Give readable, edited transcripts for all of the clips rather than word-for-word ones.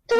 It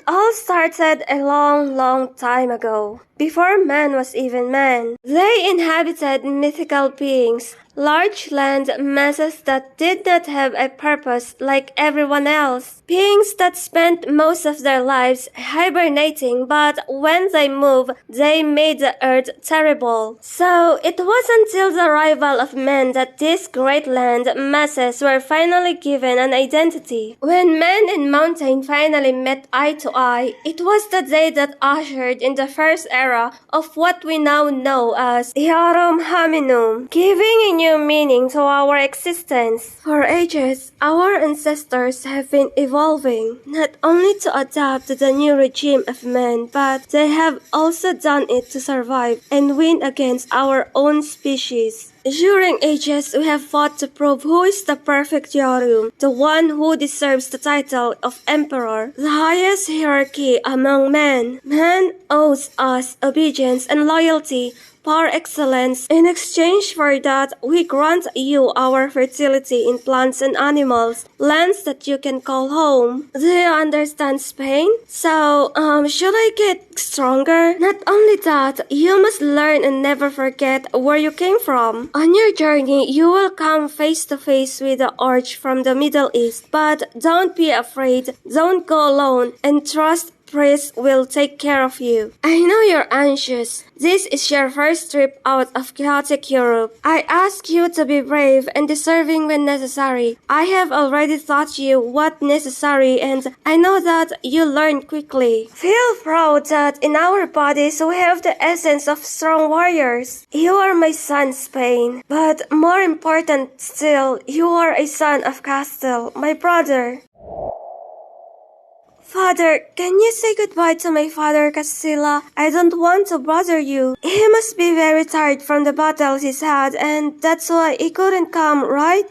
all started a long, long time ago, before man was even man. They inhabited mythical beings, large land masses that did not have a purpose like everyone else. Beings that spent most of their lives hibernating, but when they moved, they made the earth terrible. So it was until the arrival of men that these great land masses were finally given an identity. When man and mountain finally met eye to eye, it was the day that ushered in the first era of what we now know as Eorum Hominum, giving a new meaning to our existence. For ages, our ancestors have been evolving, not only to adapt to the new regime of man, but they have also done it to survive and win against our own species. During ages, we have fought to prove who is the perfect Eorum, the one who deserves the title of Emperor, the highest hierarchy among men. Man owes us obedience and loyalty par excellence. In exchange for that, we grant you our fertility in plants and animals, lands that you can call home. Do you understand Spain? So, should I get stronger? Not only that, you must learn and never forget where you came from. On your journey, you will come face to face with the Orch from the Middle East, but don't be afraid, don't go alone, and trust Priest will take care of you. I know you're anxious. This is your first trip out of chaotic Europe. I ask you to be brave and deserving when necessary. I have already taught you what necessary and I know that you learn quickly. Feel proud that in our bodies we have the essence of strong warriors. You are my son, Spain. But more important still, you are a son of Castle, my brother. Father, can you say goodbye to my father, Castilla? I don't want to bother you. He must be very tired from the battles he's had, and that's why he couldn't come, right?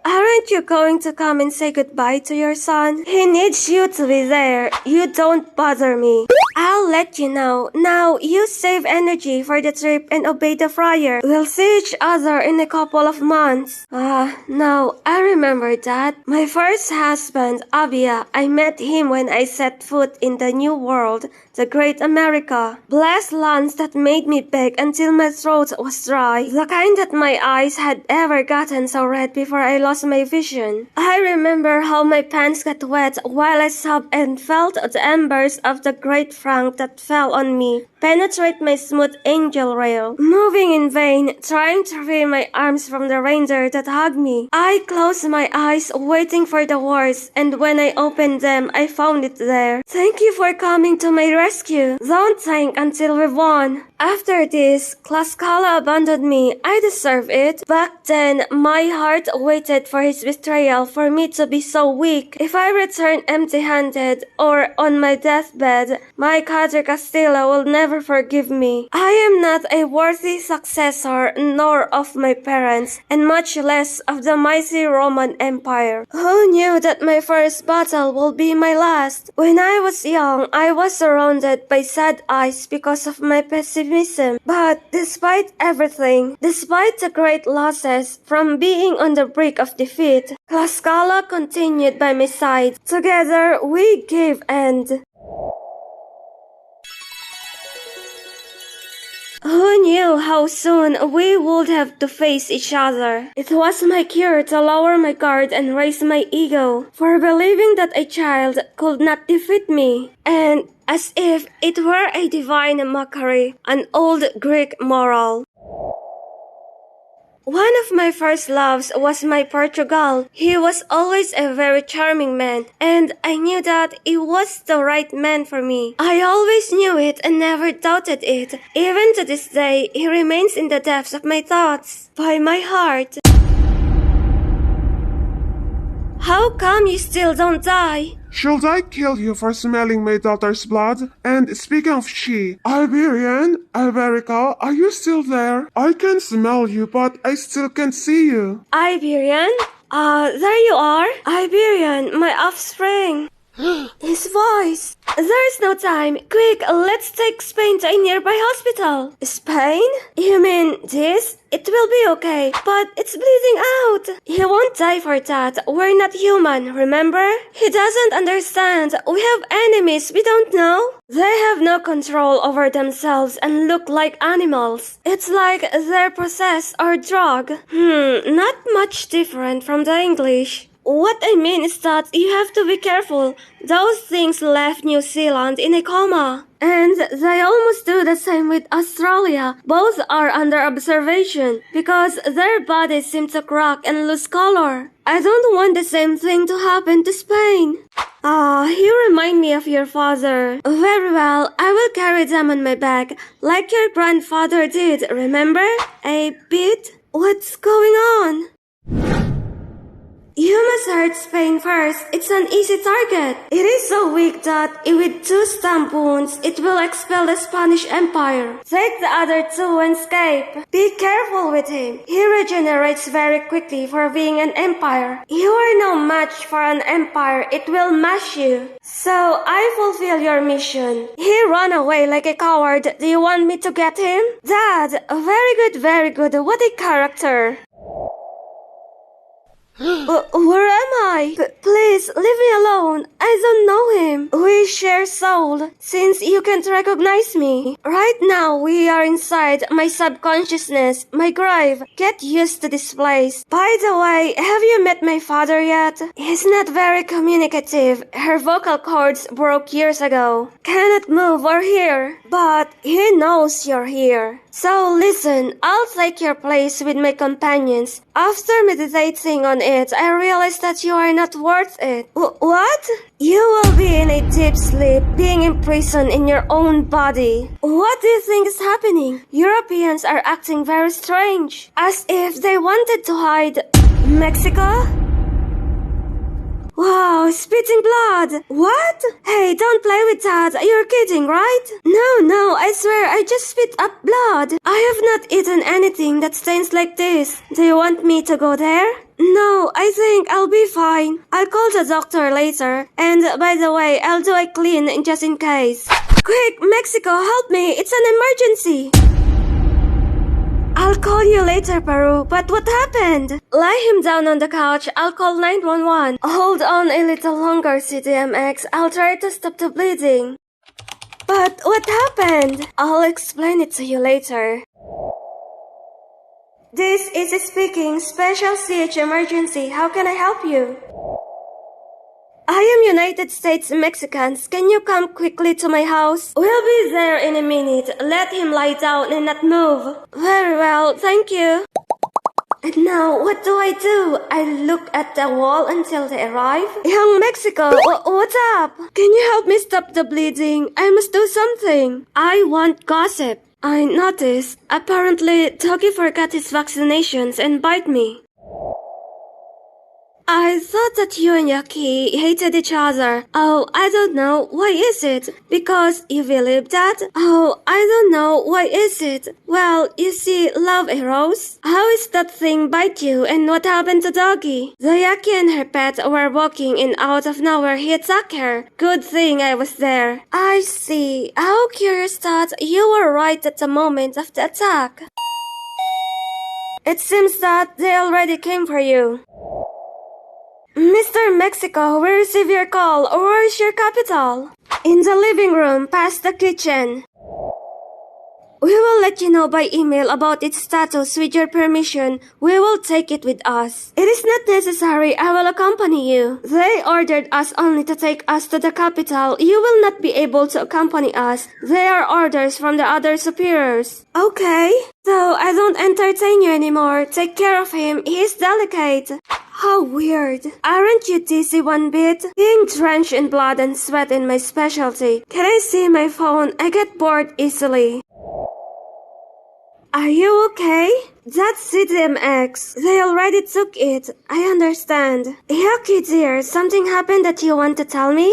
Aren't you going to come and say goodbye to your son? He needs you to be there. You don't bother me. I'll let you know. Now, you save energy for the trip and obey the friar. We'll see each other in a couple of months. No, I remember that. My first husband, Abia, I met him when I set foot in the New World, the Great America. Blessed lands that made me beg until my throat was dry. The kind that my eyes had ever gotten so red before I lost my vision. I remember how my pants got wet while I sobbed and felt the embers of the great franc that fell on me penetrate my smooth angel rail. Moving in vain, trying to free my arms from the reindeer that hugged me. I closed my eyes, waiting for the words, and when I opened them, I found it there. Thank you for coming to my rescue. Don't thank until we've won. After this, Tlaxcala abandoned me. I deserve it. Back then, my heart waited for his betrayal for me to be so weak. If I return empty-handed or on my deathbed, my Padre Castilla will never forgive me. I am not a worthy successor nor of my parents, and much less of the mighty Roman Empire. Who knew that my first battle will be my last? When I was young, I was surrounded by sad eyes because of my pessimism. But despite everything, despite the great losses from being on the brink of defeat, Tlaxcala continued by my side. Together we gave end. Who knew how soon we would have to face each other? It was my cure to lower my guard and raise my ego, for believing that a child could not defeat me. And as if it were a divine mockery, an old Greek moral. One of my first loves was my Portugal. He was always a very charming man, and I knew that he was the right man for me. I always knew it and never doubted it. Even to this day, he remains in the depths of my thoughts, by my heart. How come you still don't die? Should I kill you for smelling my daughter's blood? And speaking of she, Iberian, Iberica, are you still there? I can smell you, but I still can't see you. Iberian? There you are. Iberian, my offspring. His voice. There is no time. Quick, let's take Spain to a nearby hospital. Spain? You mean this? It will be okay, but it's bleeding out. He won't die for that. We're not human, remember? He doesn't understand. We have enemies we don't know. They have no control over themselves and look like animals. It's like they're possessed or drugged. Not much different from the English. What I mean is that you have to be careful. Those things left New Zealand in a coma. And they almost do the same with Australia. Both are under observation because their bodies seem to crack and lose color. I don't want the same thing to happen to Spain. You remind me of your father. Very well, I will carry them on my back, like your grandfather did, remember? A bit? What's going on? You must hurt Spain first. It's an easy target. It is so weak that with 2 stab wounds, it will expel the Spanish Empire. Take the other 2 and escape. Be careful with him. He regenerates very quickly for being an empire. You are no match for an empire. It will mash you. So I fulfill your mission. He ran away like a coward. Do you want me to get him? Dad, very good, very good. What a character. Where am I? Please, leave me alone. I don't know him. We share soul, since you can't recognize me. Right now, we are inside my subconsciousness, my grave. Get used to this place. By the way, have you met my father yet? He's not very communicative. Her vocal cords broke years ago. Cannot move or hear. But he knows you're here. So listen, I'll take your place with my companions. After meditating on it, I realized that you are not worth it. What? You will be in a deep sleep, being imprisoned in your own body. What do you think is happening? Europeans are acting very strange, as if they wanted to hide. Mexico? Wow, spitting blood! What? Hey, don't play with that. You're kidding, right? No, I swear I just spit up blood. I have not eaten anything that stains like this. Do you want me to go there? No, I think I'll be fine. I'll call the doctor later. And by the way, I'll do a clean just in case. Quick, Mexico, help me. It's an emergency. I'll call you later, Peru, but what happened? Lie him down on the couch, I'll call 911. Hold on a little longer, CDMX, I'll try to stop the bleeding. But what happened? I'll explain it to you later. This is speaking, Special CH Emergency, how can I help you? I am United States Mexicans. Can you come quickly to my house? We'll be there in a minute. Let him lie down and not move. Very well, thank you. And now, what do? I look at the wall until they arrive? Young Mexico, what's up? Can you help me stop the bleeding? I must do something. I want gossip. I noticed. Apparently, Togi forgot his vaccinations and bite me. I thought that you and Yaki hated each other. Oh, I don't know. Why is it? Because you believe that? Oh, I don't know. Why is it? Well, you see, love arose. How is that thing bite you and what happened to Doggy? The Yaki and her pet were walking and out of nowhere he attacked her. Good thing I was there. I see. How curious that you were right at the moment of the attack. It seems that they already came for you. Mr. Mexico, we receive your call. Where is your capital? In the living room, past the kitchen. We will let you know by email about its status with your permission. We will take it with us. It is not necessary. I will accompany you. They ordered us only to take us to the capital. You will not be able to accompany us. They are orders from the other superiors. Okay. So I don't entertain you anymore. Take care of him. He is delicate. How weird. Aren't you dizzy one bit? Being drenched in blood and sweat is my specialty. Can I see my phone? I get bored easily. Are you okay? That's CDMX. They already took it. I understand. Yucky dear, something happened that you want to tell me?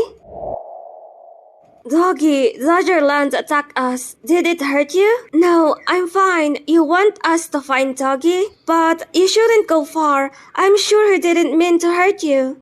Doggy, Dodgerland attacked us. Did it hurt you? No, I'm fine. You want us to find Doggy? But you shouldn't go far. I'm sure he didn't mean to hurt you.